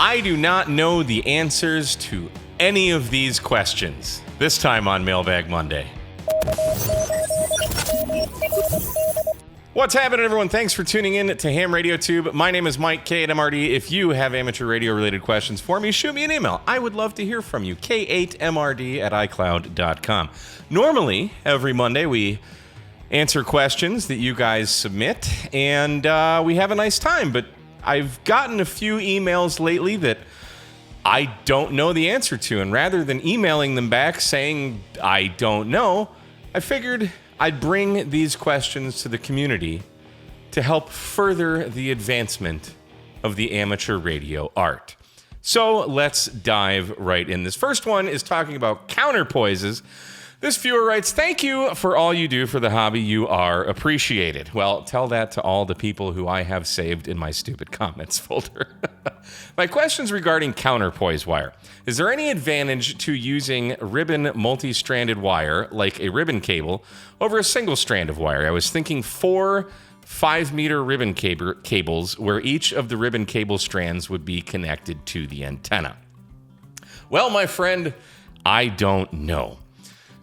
I do not know the answers to any of these questions. This time on Mailbag Monday. What's happening, everyone? Thanks for tuning in to Ham Radio Tube. My name is Mike K at MRD. If you have amateur radio related questions for me, shoot me an email. I would love to hear from you. K8MRD@iCloud.com. Normally, every Monday, we answer questions that you guys submit, and we have a nice time. But I've gotten a few emails lately that I don't know the answer to, and rather than emailing them back saying I don't know, I figured I'd bring these questions to the community to help further the advancement of the amateur radio art. So let's dive right in. This first one is talking about counterpoises. This viewer writes, "Thank you for all you do for the hobby. You are appreciated." Well, tell that to all the people who I have saved in my stupid comments folder. My question's regarding counterpoise wire. Is there any advantage to using ribbon multi-stranded wire, like a ribbon cable, over a single strand of wire? I was thinking 4 5-meter ribbon cables where each of the ribbon cable strands would be connected to the antenna. Well, my friend, I don't know.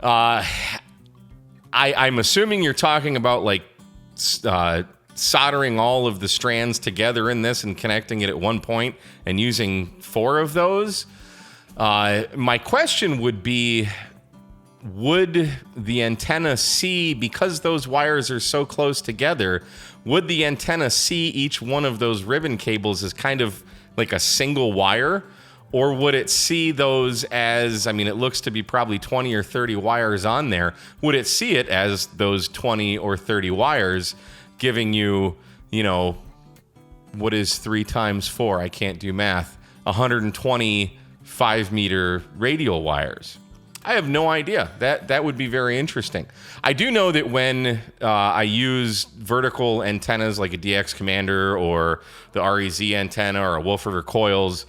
I'm assuming you're talking about like soldering all of the strands together in this and connecting it at one point and using 4 of those. My question would be, would the antenna see, because those wires are so close together, would the antenna see each one of those ribbon cables as kind of like a single wire? Or would it see those as, I mean, it looks to be probably 20 or 30 wires on there. Would it see it as those 20 or 30 wires giving you, what is 3 times 4? I can't do math. 120 5-meter radial wires. I have no idea. That would be very interesting. I do know that when I use vertical antennas like a DX Commander or the REZ antenna or a Wolf River Coils,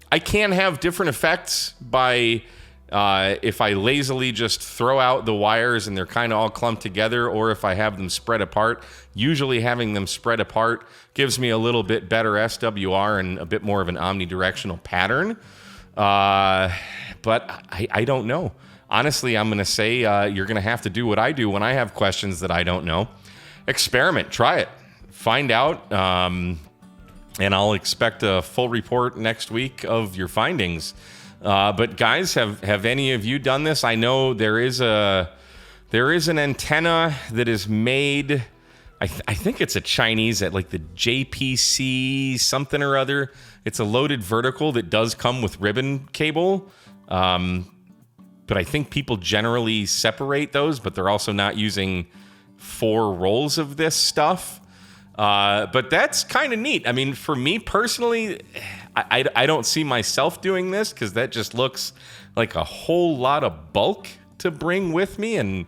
I can have different effects by if I lazily just throw out the wires and they're kind of all clumped together, or if I have them spread apart. Usually having them spread apart gives me a little bit better SWR and a bit more of an omnidirectional pattern. But I don't know. Honestly, I'm going to say you're going to have to do what I do when I have questions that I don't know. Experiment. Try it. Find out. And I'll expect a full report next week of your findings. But guys, have any of you done this? I know there is an antenna that is made. I think it's a Chinese at like the JPC something or other. It's a loaded vertical that does come with ribbon cable. But I think people generally separate those, but they're also not using 4 rolls of this stuff. But that's kind of neat. I mean, for me personally, I don't see myself doing this because that just looks like a whole lot of bulk to bring with me. And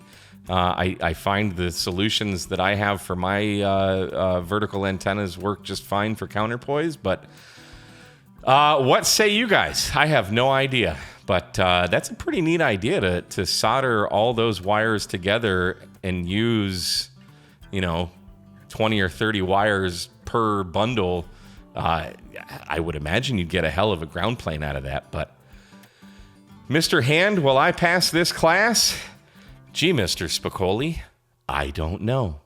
I find the solutions that I have for my vertical antennas work just fine for counterpoise. But what say you guys? I have no idea. But that's a pretty neat idea to solder all those wires together and use, 20 or 30 wires per bundle. I would imagine you'd get a hell of a ground plane out of that. But Mr. Hand, will I pass this class? Gee, Mr. Spicoli, I don't know.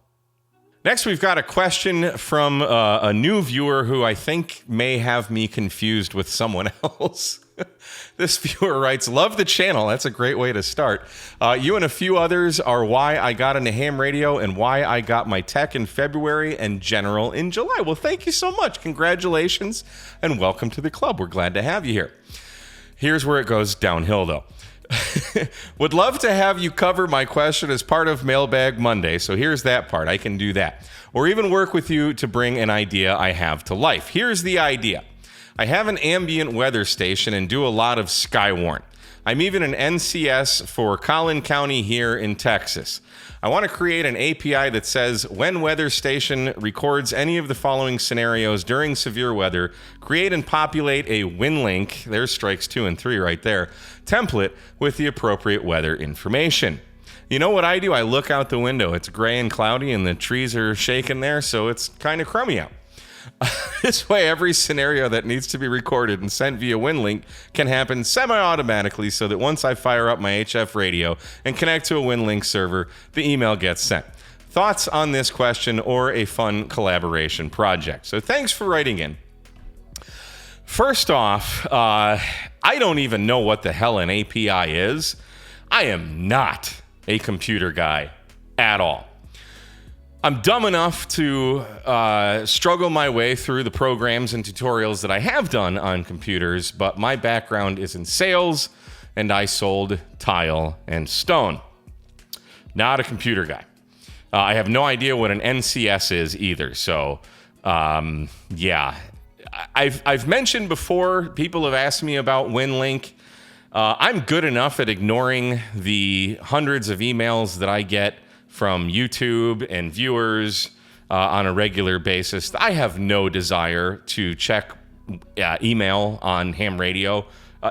Next, we've got a question from a new viewer who I think may have me confused with someone else. This viewer writes, "Love the channel." That's a great way to start. You and a few others are why I got into ham radio and why I got my tech in February and general in July. Well, thank you so much. Congratulations and welcome to the club. We're glad to have you here. Here's where it goes downhill, though. Would love to have you cover my question as part of Mailbag Monday. So here's that part. I can do that. Or even work with you to bring an idea I have to life. Here's the idea. I have an ambient weather station and do a lot of Skywarn. I'm even an NCS for Collin County here in Texas. I want to create an API that says when weather station records any of the following scenarios during severe weather, create and populate a WinLink, there's strikes 2 and 3 right there, template with the appropriate weather information. You know what I do? I look out the window. It's gray and cloudy and the trees are shaking there, so it's kind of crummy out. This way, every scenario that needs to be recorded and sent via WinLink can happen semi-automatically so that once I fire up my HF radio and connect to a WinLink server, the email gets sent. Thoughts on this question or a fun collaboration project? So thanks for writing in. First off, I don't even know what the hell an API is. I am not a computer guy at all. I'm dumb enough to struggle my way through the programs and tutorials that I have done on computers, but my background is in sales, and I sold tile and stone. Not a computer guy. I have no idea what an NCS is either, so yeah. I've mentioned before, people have asked me about WinLink. I'm good enough at ignoring the hundreds of emails that I get from YouTube and viewers on a regular basis. I have no desire to check email on ham radio.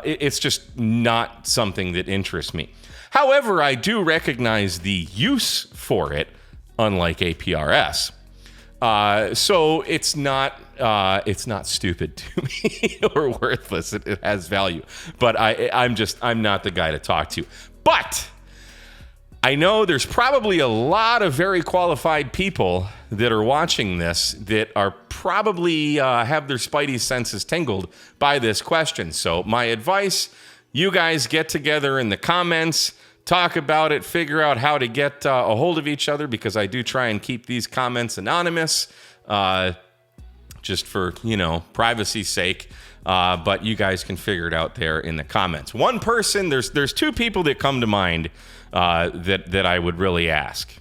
It's just not something that interests me. However, I do recognize the use for it, unlike APRS. So it's not stupid to me or worthless. It has value, but I'm not the guy to talk to. But I know there's probably a lot of very qualified people that are watching this that are probably have their spidey senses tingled by this question. So my advice, you guys get together in the comments, talk about it, figure out how to get a hold of each other, because I do try and keep these comments anonymous, just for, privacy's sake. But you guys can figure it out there in the comments. One person, there's two people that come to mind that I would really ask.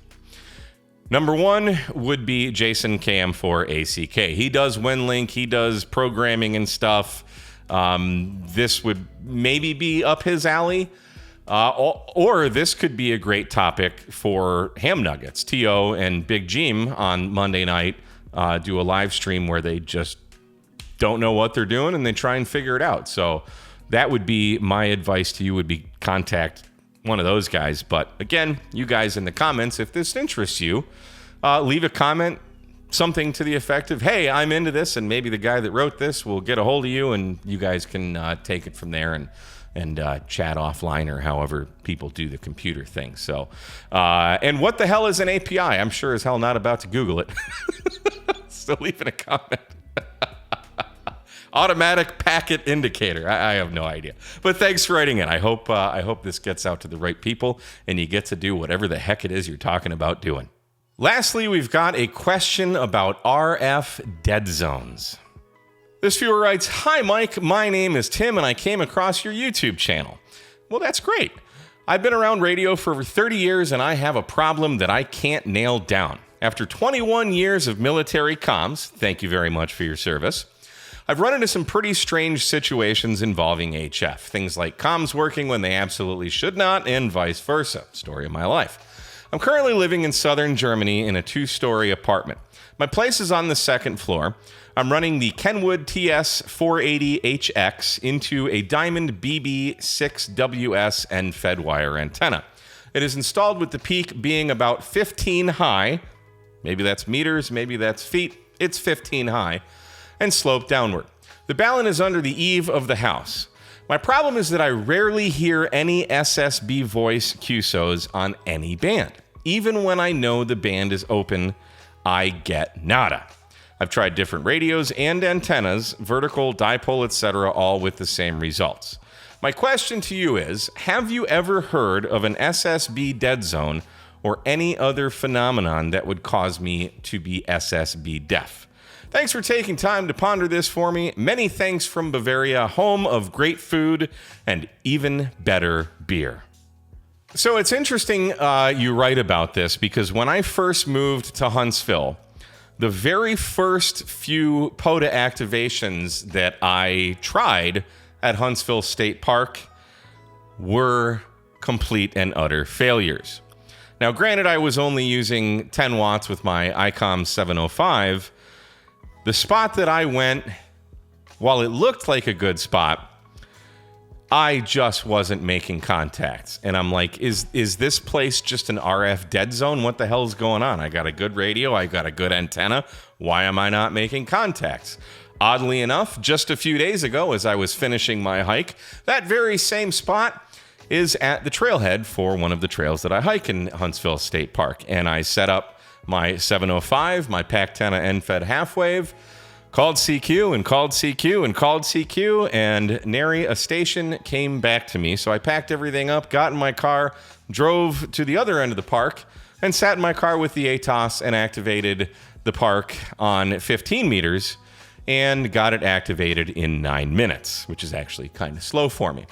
Number one would be Jason KM4ACK. He does WinLink, he does programming and stuff. This would maybe be up his alley. Or this could be a great topic for Ham Nuggets. T.O. and Big Jim on Monday night do a live stream where they just don't know what they're doing and they try and figure it out. So that would be my advice to you, would be contact one of those guys. But again, you guys in the comments, if this interests you, leave a comment, something to the effect of, hey, I'm into this, and maybe the guy that wrote this will get a hold of you, and you guys can take it from there and chat offline, or however people do the computer thing. So, and what the hell is an API? I'm sure as hell not about to Google it. So leave in a comment. Automatic packet indicator. I have no idea. But thanks for writing in. I hope this gets out to the right people and you get to do whatever the heck it is you're talking about doing. Lastly, we've got a question about RF dead zones. This viewer writes, "Hi Mike, my name is Tim and I came across your YouTube channel." Well, that's great. I've been around radio for over 30 years and I have a problem that I can't nail down. After 21 years of military comms, thank you very much for your service, I've run into some pretty strange situations involving HF. Things like comms working when they absolutely should not, and vice versa. Story of my life. I'm currently living in southern Germany in a 2-story apartment. My place is on the 2nd floor. I'm running the Kenwood TS480HX into a Diamond BB6WS and Fedwire antenna. It is installed with the peak being about 15 high. Maybe that's meters, maybe that's feet. It's 15 high. And slope downward. The balun is under the eave of the house. My problem is that I rarely hear any SSB voice QSOs on any band. Even when I know the band is open, I get nada. I've tried different radios and antennas, vertical, dipole, etc., all with the same results. My question to you is, have you ever heard of an SSB dead zone or any other phenomenon that would cause me to be SSB deaf? Thanks for taking time to ponder this for me. Many thanks from Bavaria, home of great food and even better beer. So it's interesting you write about this, because when I first moved to Huntsville, the very first few POTA activations that I tried at Huntsville State Park were complete and utter failures. Now, granted, I was only using 10 watts with my ICOM 705. The spot that I went, while it looked like a good spot, I just wasn't making contacts. And I'm like, is this place just an RF dead zone? What the hell is going on? I got a good radio. I got a good antenna. Why am I not making contacts? Oddly enough, just a few days ago, as I was finishing my hike, that very same spot is at the trailhead for one of the trails that I hike in Huntsville State Park. And I set up my 705, my Pactena NFED half-wave, called CQ and called CQ and called CQ, and nary a station came back to me. So I packed everything up, got in my car, drove to the other end of the park, and sat in my car with the ATOS and activated the park on 15 meters and got it activated in 9 minutes, which is actually kind of slow for me.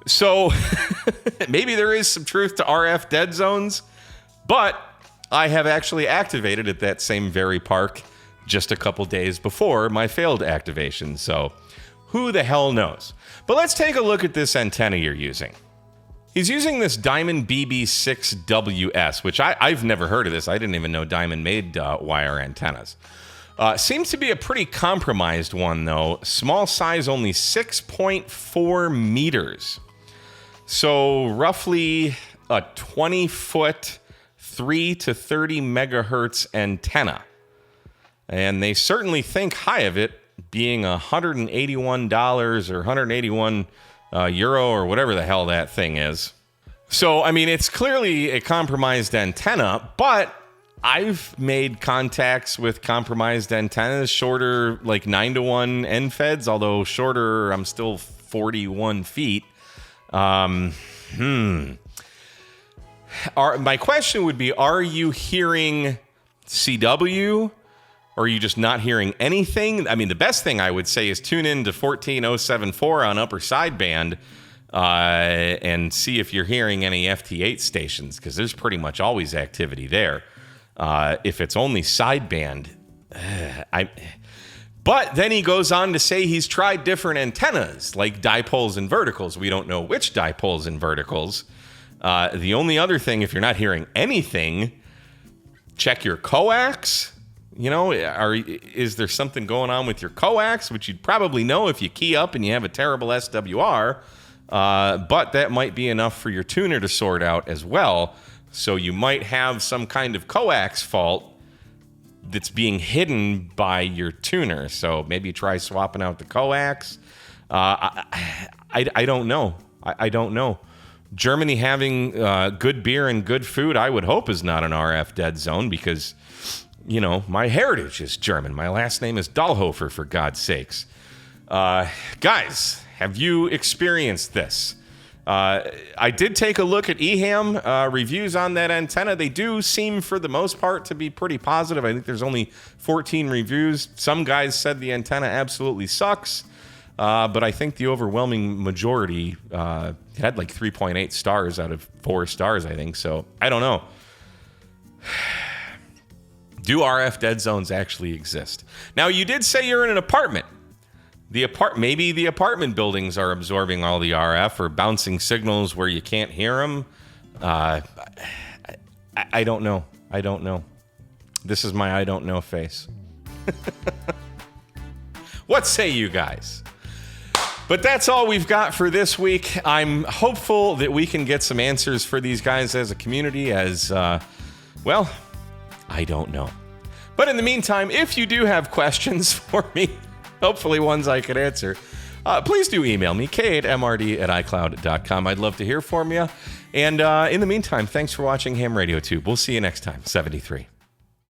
So maybe there is some truth to RF dead zones, but I have actually activated at that same very park just a couple days before my failed activation. So who the hell knows? But let's take a look at this antenna you're using. He's using this Diamond BB6WS, which I've never heard of this. I didn't even know Diamond made wire antennas. Seems to be a pretty compromised one, though. Small size, only 6.4 meters. So roughly a 20-foot, 3 to 30 megahertz antenna. And they certainly think high of it, being $181 or 181 euro or whatever the hell that thing is. So, I mean, it's clearly a compromised antenna, but I've made contacts with compromised antennas, shorter, like 9-to-1 NFEDs, although shorter, I'm still 41 feet. My question would be, are you hearing CW? Or are you just not hearing anything? I mean, the best thing I would say is tune in to 14074 on upper sideband and see if you're hearing any FT8 stations, because there's pretty much always activity there. If it's only sideband, But then he goes on to say he's tried different antennas, like dipoles and verticals. We don't know which dipoles and verticals. The only other thing, if you're not hearing anything, check your coax. You know, is there something going on with your coax, which you'd probably know if you key up and you have a terrible SWR, but that might be enough for your tuner to sort out as well. So you might have some kind of coax fault that's being hidden by your tuner. So maybe try swapping out the coax. I don't know. I don't know. Germany having good beer and good food, I would hope, is not an RF dead zone because, you know, my heritage is German. My last name is Dahlhofer, for God's sakes. Guys, have you experienced this? I did take a look at EHAM reviews on that antenna. They do seem, for the most part, to be pretty positive. I think there's only 14 reviews. Some guys said the antenna absolutely sucks, but I think the overwhelming majority had like 3.8 stars out of 4 stars, I think. So I don't know. Do RF dead zones actually exist? Now, you did say you're in an apartment. Maybe the apartment buildings are absorbing all the RF or bouncing signals where you can't hear them. I don't know. I don't know. This is my I don't know face. What say you guys? But that's all we've got for this week. I'm hopeful that we can get some answers for these guys as a community as, well, I don't know. But in the meantime, if you do have questions for me, hopefully ones I could answer, please do email me, k8mrd@icloud.com. I'd love to hear from you. And in the meantime, thanks for watching Ham Radio Tube. We'll see you next time. 73.